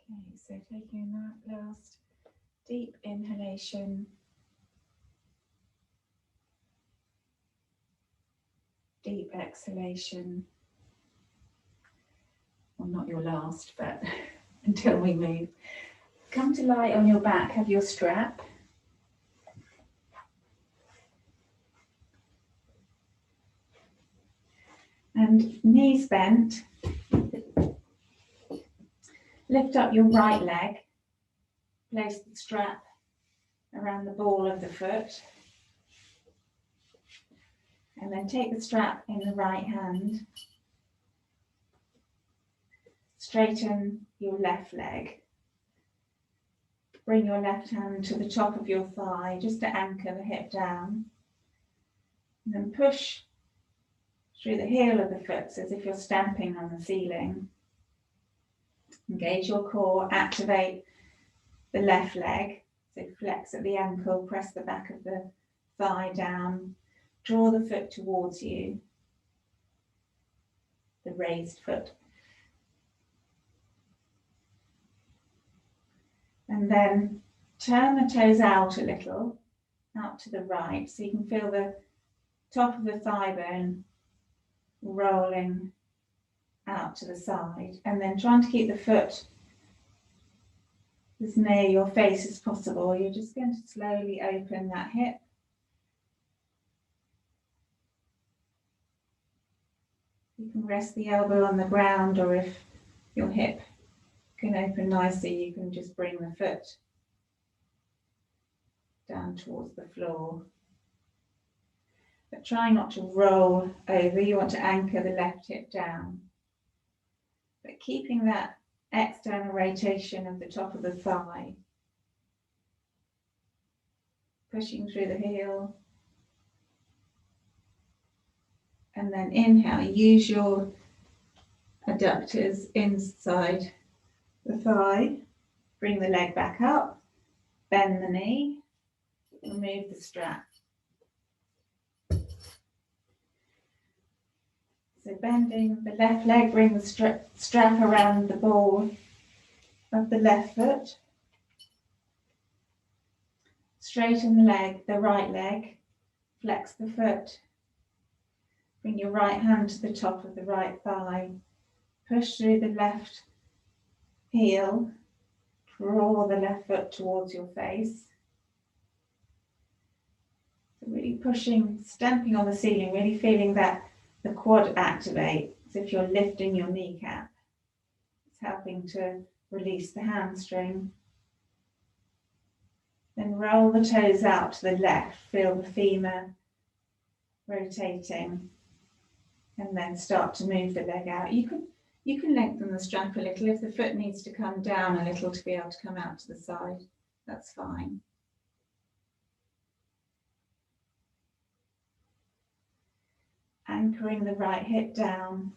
Okay, so taking that last deep inhalation, deep exhalation. Well, not your last, but until we move. Come to lie on your back, have your strap. And knees bent. Lift up your right leg. Place the strap around the ball of the foot. And then take the strap in the right hand. Straighten your left leg. Bring your left hand to the top of your thigh just to anchor the hip down. And then push through the heel of the foot as if you're stamping on the ceiling. Engage your core, activate the left leg. So flex at the ankle, press the back of the thigh down. Draw the foot towards you, the raised foot. And then turn the toes out a little, out to the right, so you can feel the top of the thigh bone rolling out to the side. And then trying to keep the foot as near your face as possible. You're just going to slowly open that hip. You can rest the elbow on the ground, or if your hip can open nicely, you can just bring the foot down towards the floor. But try not to roll over. You want to anchor the left hip down. But keeping that external rotation of the top of the thigh. Pushing through the heel. And then inhale, use your adductors inside the thigh. Bring the leg back up, bend the knee, remove the strap. So bending the left leg, bring the strap around the ball of the left foot. Straighten the leg, the right leg, flex the foot. Bring your right hand to the top of the right thigh. Push through the left heel. Draw the left foot towards your face. So really pushing, stamping on the ceiling, really feeling that the quad activate, as if you're lifting your kneecap. It's helping to release the hamstring. Then roll the toes out to the left. Feel the femur rotating. And then start to move the leg out. You can lengthen the strap a little. If the foot needs to come down a little to be able to come out to the side, that's fine. Anchoring the right hip down.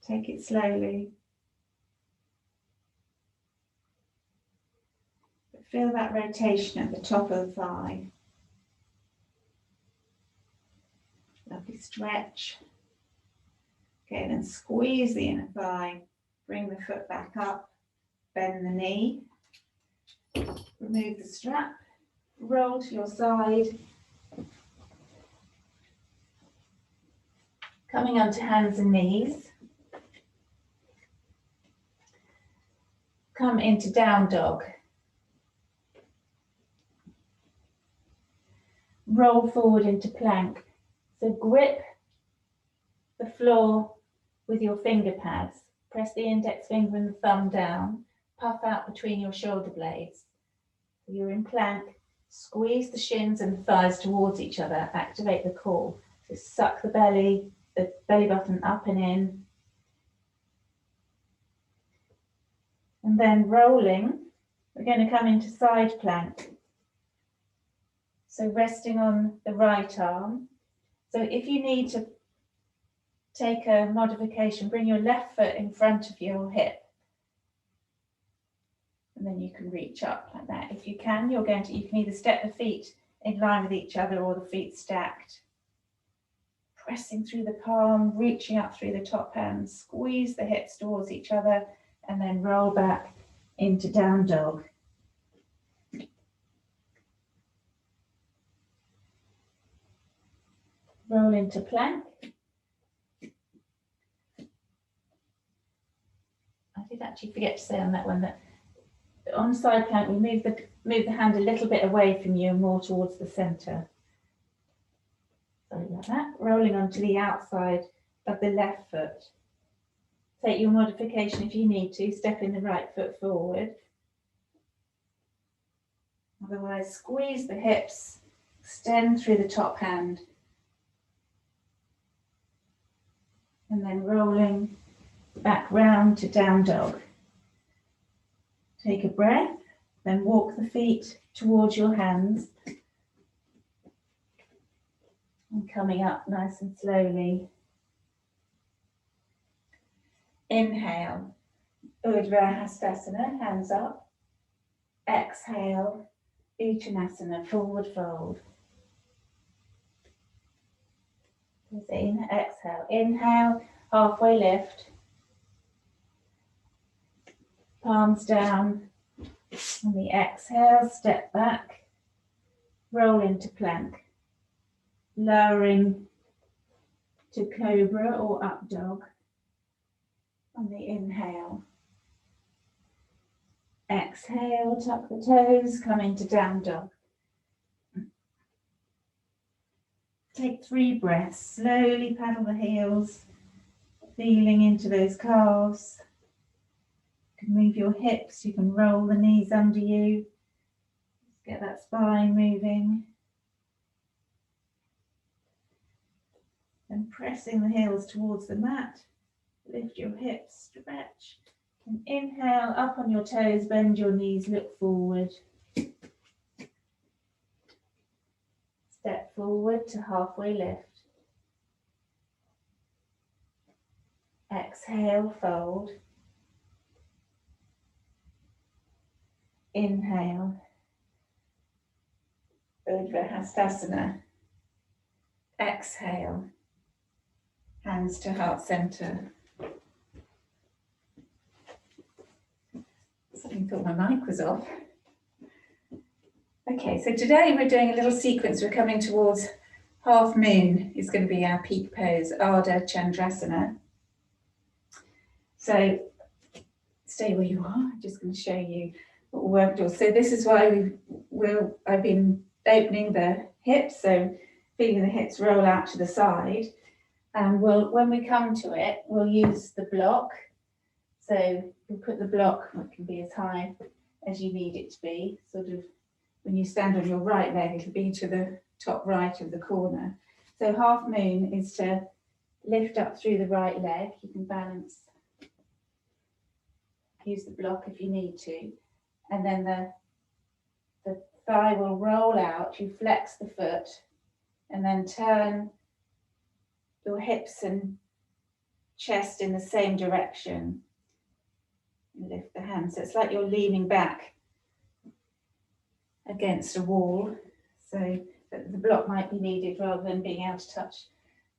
Take it slowly. But feel that rotation at the top of the thigh. Lovely stretch. Okay, then squeeze the inner thigh. Bring the foot back up. Bend the knee. Remove the strap. Roll to your side. Coming onto hands and knees. Come into down dog. Roll forward into plank. So grip the floor with your finger pads. Press the index finger and the thumb down. Puff out between your shoulder blades. You're in plank. Squeeze the shins and the thighs towards each other. Activate the core. So suck the belly button up and in. And then rolling, we're going to come into side plank. So resting on the right arm. So if you need to take a modification, bring your left foot in front of your hip. And then you can reach up like that. If you can, you can either step the feet in line with each other or the feet stacked. pressing through the palm, reaching up through the top hand, squeeze the hips towards each other, and then roll back into down dog. Roll into plank. I did actually forget to say on that one that on side plank, we move the hand a little bit away from you and more towards the centre. Sorry about that. Rolling onto the outside of the left foot. Take your modification if you need to, stepping the right foot forward. Otherwise, squeeze the hips, extend through the top hand. And then rolling back round to down dog. Take a breath, then walk the feet towards your hands. And coming up nice and slowly. Inhale, Urdhva Hastasana, hands up. Exhale, Uttanasana, forward fold. Exhale, inhale, halfway lift. Palms down. On the exhale, step back, roll into plank. Lowering to Cobra or up dog. On the inhale. Exhale, tuck the toes, come into down dog. Take 3 breaths, slowly paddle the heels, feeling into those calves. You can move your hips, you can roll the knees under you. Get that spine moving. And pressing the heels towards the mat. Lift your hips, stretch. And inhale, up on your toes, bend your knees, look forward. Step forward to halfway lift. Exhale, fold. Inhale. Urdhva Hastasana. Exhale. Hands to heart center. I thought my mic was off. Okay, so today we're doing a little sequence. We're coming towards half moon. Is going to be our peak pose, Ardha Chandrasana. So stay where you are. I'm just going to show you what we're working towards. So this is why I've been opening the hips, so feeling the hips roll out to the side. And when we come to it, we'll use the block. So you'll put the block, it can be as high as you need it to be, sort of when you stand on your right leg, it'll be to the top right of the corner. So half moon is to lift up through the right leg. You can balance, use the block if you need to. And then the thigh will roll out, you flex the foot, and then turn your hips and chest in the same direction. Lift the hands. So it's like you're leaning back against a wall. So that the block might be needed rather than being able to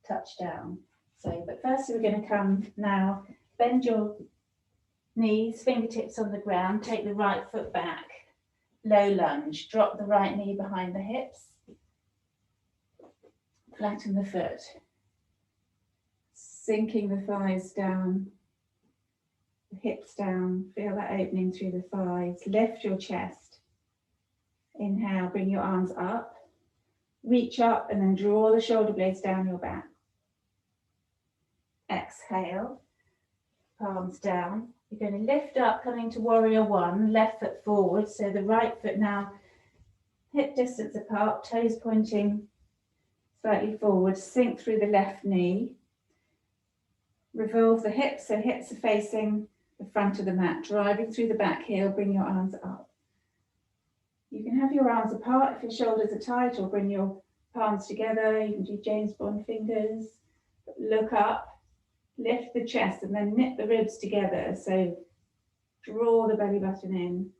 touch down. So, but first we're going to come now, bend your knees, fingertips on the ground, take the right foot back, low lunge, drop the right knee behind the hips, flatten the foot, sinking the thighs down, the hips down, feel that opening through the thighs, lift your chest. Inhale, bring your arms up, reach up and then draw the shoulder blades down your back. Exhale, palms down. You're going to lift up, coming to warrior one, left foot forward. So the right foot now hip distance apart, toes pointing slightly forward, sink through the left knee. Revolve the hips, so hips are facing the front of the mat, driving through the back heel, bring your arms up. You can have your arms apart if your shoulders are tight, or bring your palms together. You can do James Bond fingers. Look up, lift the chest, and then knit the ribs together. So draw the belly button in.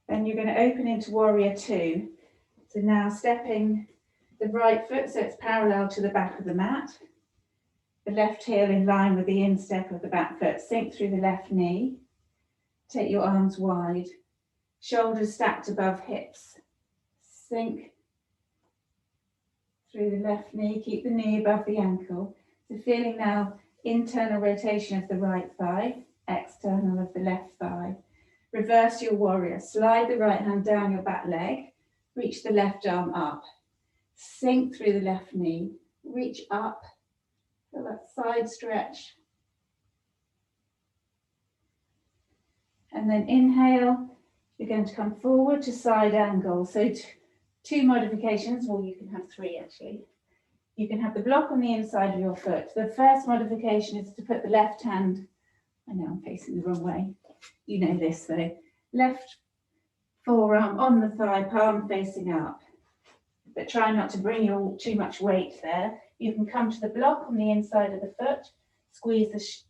Then you're going to open into warrior two. So now stepping the right foot so it's parallel to the back of the mat. The left heel in line with the instep of the back foot. Sink through the left knee. Take your arms wide. Shoulders stacked above hips. Sink through the left knee. Keep the knee above the ankle. So feeling now internal rotation of the right thigh, external of the left thigh. Reverse your warrior. Slide the right hand down your back leg. Reach the left arm up. Sink through the left knee. Reach up. Feel that side stretch. And then inhale. You're going to come forward to side angle. So two modifications, or you can have three actually. You can have the block on the inside of your foot. The first modification is to put the left hand, I know I'm facing the wrong way. You know this though. Left forearm on the thigh, palm facing up. But try not to bring too much weight there. You can come to the block on the inside of the foot, squeeze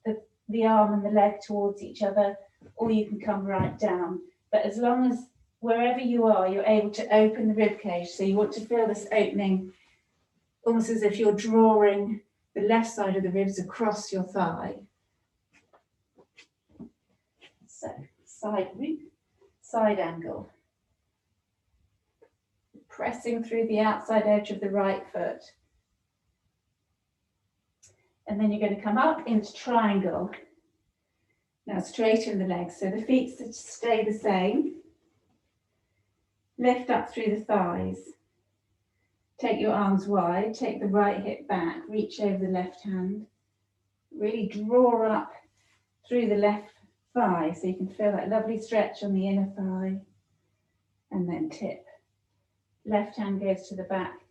the arm and the leg towards each other, or you can come right down. But as long as wherever you are, you're able to open the rib cage. So you want to feel this opening, almost as if you're drawing the left side of the ribs across your thigh. So side root, side angle. Pressing through the outside edge of the right foot. And then you're going to come up into triangle. Now straighten the legs, so the feet stay the same. Lift up through the thighs. Take your arms wide, take the right hip back, reach over the left hand. Really draw up through the left thigh so you can feel that lovely stretch on the inner thigh. And then tip. Left hand goes to the back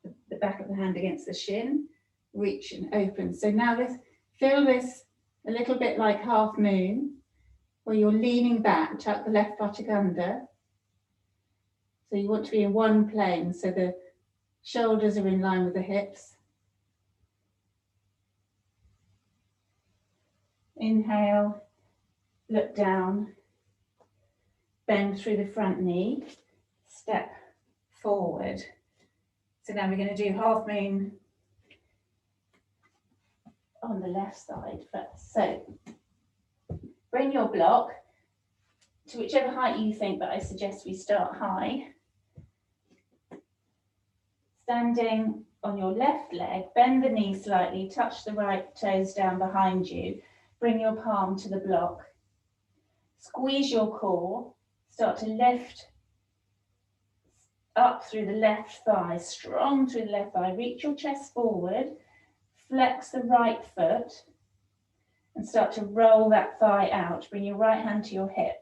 of the hand against the shin. Reach and open. So now feel this a little bit like half moon, where you're leaning back, tuck the left buttock under. So you want to be in one plane, so the shoulders are in line with the hips. Inhale, look down, bend through the front knee, step forward. So now we're going to do half moon on the left side first. So bring your block to whichever height you think, but I suggest we start high. Standing on your left leg, bend the knee slightly, touch the right toes down behind you, bring your palm to the block. Squeeze your core, start to lift up through the left thigh, strong through the left thigh, reach your chest forward, flex the right foot and start to roll that thigh out. Bring your right hand to your hip.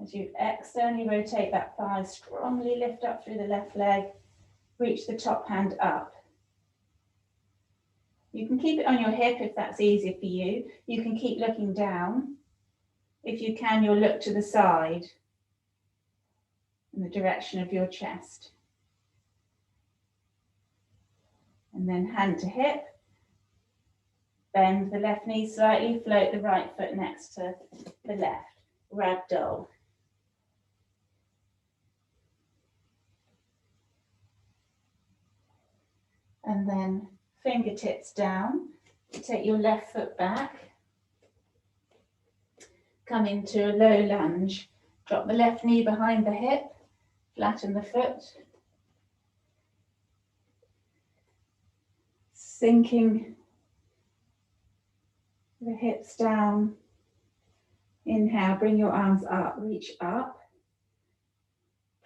As you externally rotate that thigh, strongly lift up through the left leg, reach the top hand up. You can keep it on your hip if that's easier for you. You can keep looking down. If you can, you'll look to the side in the direction of your chest. And then hand to hip, bend the left knee slightly, float the right foot next to the left, ragdoll. And then fingertips down, take your left foot back, come into a low lunge, drop the left knee behind the hip, flatten the foot, sinking the hips down. Inhale, bring your arms up, reach up.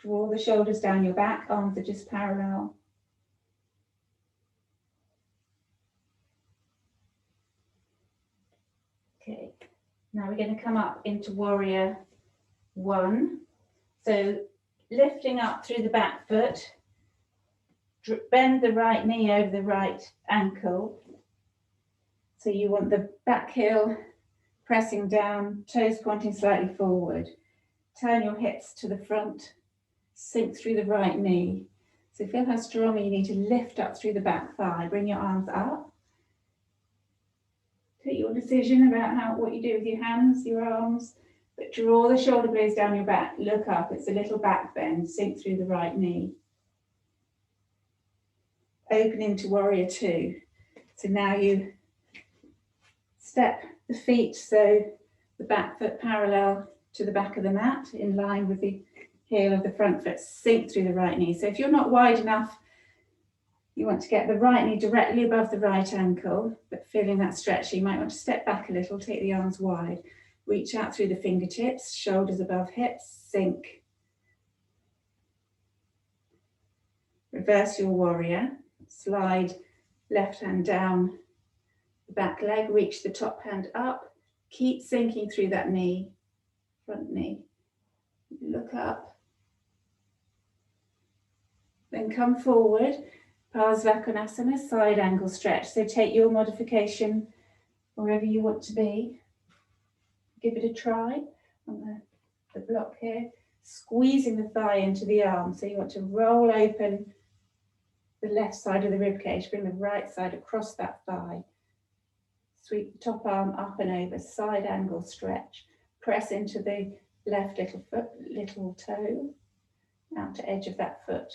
Draw the shoulders down your back, arms are just parallel. Okay, now we're going to come up into warrior one. So lifting up through the back foot, bend the right knee over the right ankle. So you want the back heel pressing down, toes pointing slightly forward. Turn your hips to the front, sink through the right knee. So feel how strong you need to lift up through the back thigh. Bring your arms up. Take your decision about what you do with your hands, your arms, But draw the shoulder blades down your back, look up, it's a little back bend, sink through the right knee. Open into warrior two. So now you step the feet so the back foot parallel to the back of the mat, in line with the heel of the front foot, sink through the right knee. So if you're not wide enough, you want to get the right knee directly above the right ankle, but feeling that stretch, you might want to step back a little, take the arms wide. Reach out through the fingertips, shoulders above hips, sink. Reverse your warrior. Slide left hand down the back leg, reach the top hand up. Keep sinking through that knee, front knee. Look up. Then come forward, Parsvakonasana, side angle stretch. So take your modification wherever you want to be. Give it a try on the block here, squeezing the thigh into the arm. So you want to roll open the left side of the rib cage, bring the right side across that thigh. Sweep the top arm up and over, side angle stretch. Press into the left little foot, little toe, out to edge of that foot.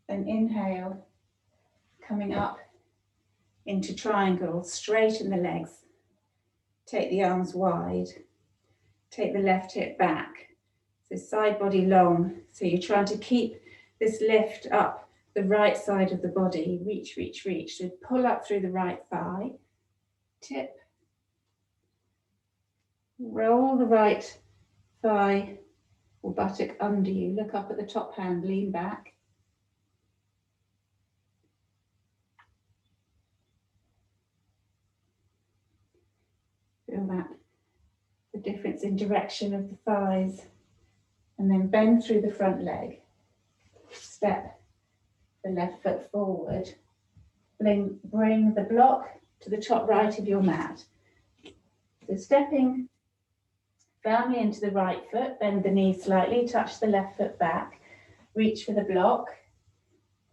Then inhale, coming up into triangle, straighten the legs, take the arms wide, take the left hip back, so side body long, so you're trying to keep this lift up the right side of the body, reach, reach, reach, so pull up through the right thigh, tip, roll the right thigh or buttock under you, look up at the top hand, lean back, feel that, the difference in direction of the thighs, and then bend through the front leg. Step the left foot forward. Bring the block to the top right of your mat. So stepping firmly into the right foot, bend the knee slightly, touch the left foot back, reach for the block,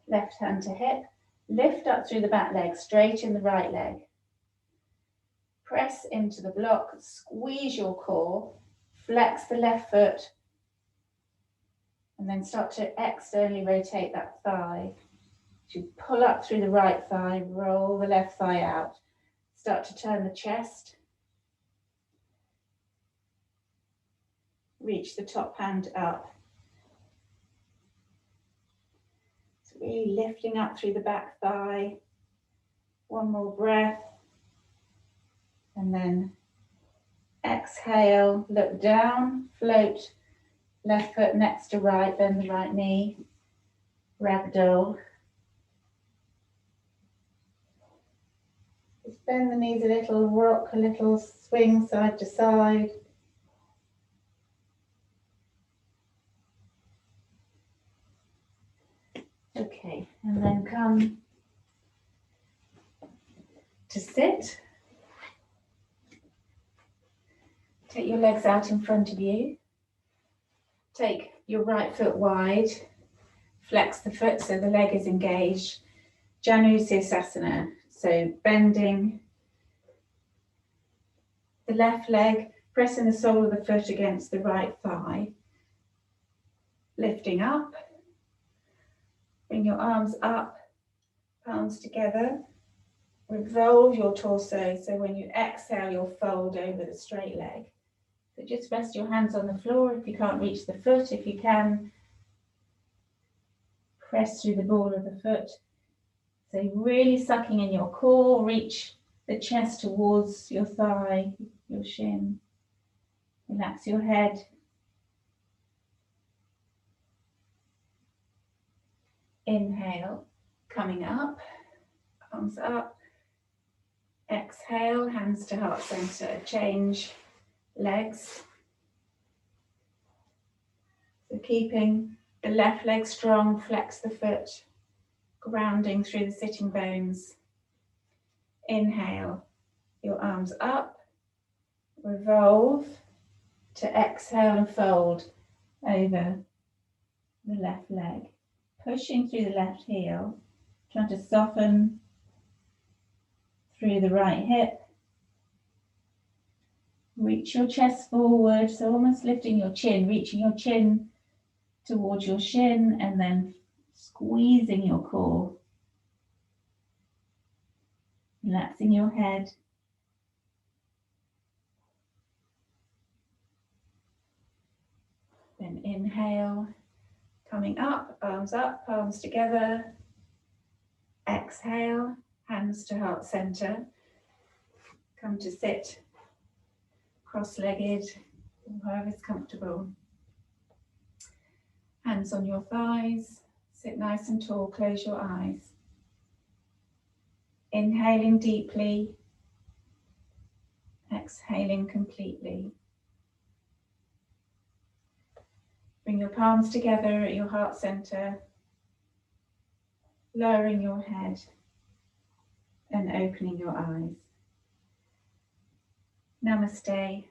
left hand to hip, lift up through the back leg, straighten the right leg. Press into the block, squeeze your core, flex the left foot, and then start to externally rotate that thigh. To pull up through the right thigh, roll the left thigh out. Start to turn the chest. Reach the top hand up. So really lifting up through the back thigh. One more breath. And then exhale, look down, float, left foot next to right, bend the right knee, ragdoll. Just bend the knees a little, rock a little, swing side to side. Okay, and then come to sit. Take your legs out in front of you. Take your right foot wide. Flex the foot so the leg is engaged. Janusirsasana. So bending the left leg, pressing the sole of the foot against the right thigh. Lifting up. Bring your arms up, palms together. Revolve your torso, so when you exhale, you'll fold over the straight leg. So just rest your hands on the floor if you can't reach the foot. If you can, press through the ball of the foot. So really sucking in your core, reach the chest towards your thigh, your shin. Relax your head. Inhale, coming up, arms up. Exhale, hands to heart center. Change legs. So keeping the left leg strong, flex the foot, grounding through the sitting bones. Inhale, your arms up, revolve to exhale and fold over the left leg. Pushing through the left heel, trying to soften through the right hip, Reach your chest forward, so almost lifting your chin, reaching your chin towards your shin and then squeezing your core. Relaxing your head. Then inhale, coming up, palms together. Exhale, hands to heart center. Come to sit cross-legged, wherever's comfortable. Hands on your thighs, sit nice and tall, close your eyes. Inhaling deeply, exhaling completely. Bring your palms together at your heart center, lowering your head and opening your eyes. Namaste.